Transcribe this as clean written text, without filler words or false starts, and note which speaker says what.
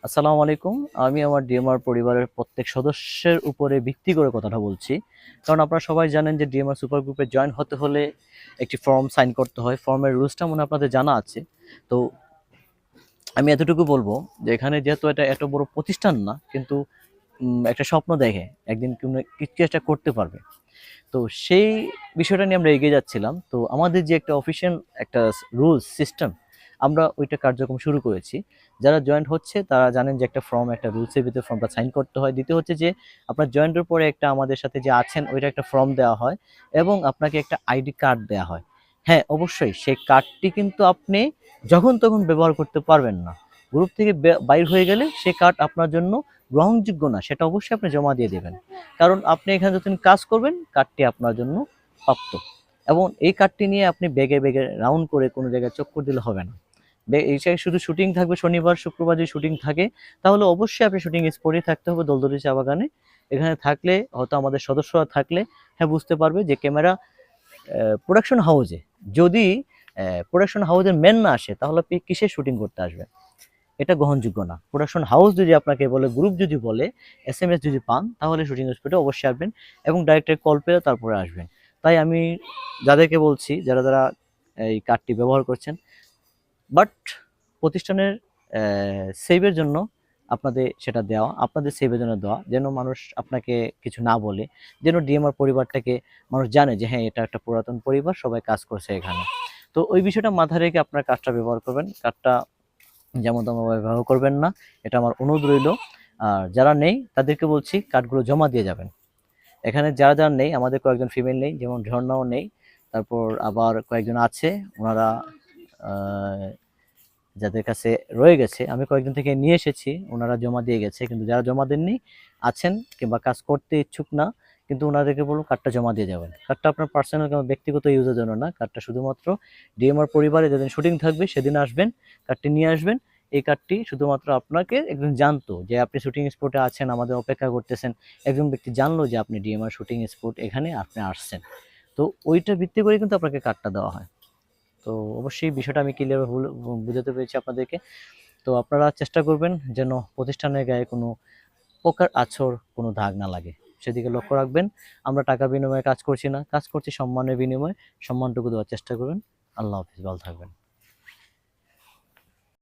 Speaker 1: আসসালামু আলাইকুম। আমি আমার ডিএমআর পরিবারের প্রত্যেক সদস্যের উপরে ভিত্তি করে কথাটা বলছি। কারণ আপনারা সবাই জানেন যে ডিএমআর সুপার গ্রুপে জয়েন হতে হলে একটি ফর্ম সাইন করতে হয়। ফর্মের রুলসটা মনে হয় আপনাদের জানা আছে। তো আমি এতটুকু বলবো যে এখানে যেহেতু এটা এত বড় প্রতিষ্ঠান না, কিন্তু একটা স্বপ্ন দেখে একদিন কোনো কিছু একটা করতে পারবে। তো সেই বিষয়টা নিয়ে আমরা এগিয়ে যাচ্ছিলাম। তো আমাদের যে একটা অফিসিয়াল একটা রুলস সিস্টেম, আমরা ওইটা কার্যক্রম শুরু করেছি। যারা জয়েন্ট হচ্ছে তারা জানেন যে একটা ফর্ম, একটা রুলসের ভিতরে ফর্মটা সাইন করতে হয়। দ্বিতীয় হচ্ছে যে আপনার জয়েন্টের পরে একটা আমাদের সাথে যে আছেন ওইটা একটা ফর্ম দেওয়া হয় এবং আপনাকে একটা আইডি কার্ড দেওয়া হয়। হ্যাঁ, অবশ্যই সেই কার্ডটি কিন্তু আপনি যখন তখন ব্যবহার করতে পারবেন না। গ্রুপ থেকে বাইর হয়ে গেলে সেই কার্ড আপনার জন্য গ্রহণযোগ্য না, সেটা অবশ্যই আপনি জমা দিয়ে দেবেন। কারণ আপনি এখানে যতদিন কাজ করবেন কার্ডটি আপনার জন্য প্রাপ্ত, এবং এই কার্ডটি নিয়ে আপনি বেগে বেগে রাউন্ড করে কোনো জায়গায় চক্কর দিলে হবে না। এই জায়গায় শুধু শুটিং থাকবে শনিবার শুক্রবার, যদি শুটিং থাকে তাহলে অবশ্যই আপনি শুটিং স্পটে থাকতে হবে দলদলি চা বাগানে। এখানে থাকলে হয়তো আমাদের সদস্যরা থাকলে হ্যাঁ বুঝতে পারবে যে ক্যামেরা প্রোডাকশন হাউসে, যদি প্রোডাকশন হাউসের মেন না আসে তাহলে আপনি কিসের শুটিং করতে আসবেন? এটা গ্রহণযোগ্য না। প্রোডাকশন হাউস যদি আপনাকে বলে, গ্রুপ যদি বলে, এসএমএস যদি পান তাহলে শুটিং স্পটে অবশ্যই আসবেন এবং ডাইরেক্টের কল পেলে তারপরে আসবেন। তাই আমি যাদেরকে বলছি, যারা যারা এই কার্ডটি ব্যবহার করছেন, বাট প্রতিষ্ঠানের সেভের জন্য আপনাদের সেটা দেওয়া, আপনাদের সেভের জন্য দেওয়া, যেন মানুষ আপনাকে কিছু না বলে, যেন ডিএমআর পরিবারটাকে মানুষ জানে যে হ্যাঁ এটা একটা পুরাতন পরিবার, সবাই কাজ করছে এখানে। তো ওই বিষয়টা মাথায় রেখে আপনার কার্ডটা ব্যবহার করবেন। কার্ডটা যেমন তেমন ব্যবহার করবেন না, এটা আমার অনুরোধ রইল। আর যারা নেই তাদেরকে বলছি কার্ডগুলো জমা দিয়ে যাবেন। এখানে যারা যারা নেই, আমাদের কয়েকজন ফিমেল নেই, যেমন ঝর্ণাও নেই, তারপর আবার কয়েকজন আছে, ওনারা যাদের কাছে রয়ে গেছে আমি কয়েকজন থেকে নিয়ে এসেছি, ওনারা জমা দিয়ে গেছে। কিন্তু যারা জমা দেননি আছেন কিংবা কাজ করতে ইচ্ছুক না, কিন্তু ওনাদেরকে বলুন কার্ডটা জমা দিয়ে যাবেন। কার্ডটা আপনার পার্সোনাল কিংবা ব্যক্তিগত ইউজের জন্য না, কার্ডটা শুধুমাত্র ডিএমআর পরিবারে যেদিন শুটিং থাকবে সেদিন আসবেন, কার্ডটি নিয়ে আসবেন। এই কার্ডটি শুধুমাত্র আপনাকে একজন জানতো যে আপনি শুটিং স্পটে আছেন, আমাদের অপেক্ষা করতেছেন, একজন ব্যক্তি জানলো যে আপনি ডিএমআর শুটিং স্পট এখানে আপনি আসছেন। তো ওইটা ভিত্তি করে কিন্তু আপনাকে কার্ডটা দেওয়া হয়। তো অবশ্যই বিষয়টা আমি ক্লিয়ার বুঝাতে পেরেছি আপনাদেরকে। তো আপনারা চেষ্টা করবেন যেন প্রতিষ্ঠানের গায়ে কোনো পোকার আঁচড়, কোনো দাগ না লাগে, সেদিকে লক্ষ্য রাখবেন। আমরা টাকা বিনিময়ে কাজ করছি না, কাজ করছি সম্মানের বিনিময়ে। সম্মানটুকু দেওয়ার চেষ্টা করবেন। আল্লাহ হাফিজ, ভালো থাকবেন।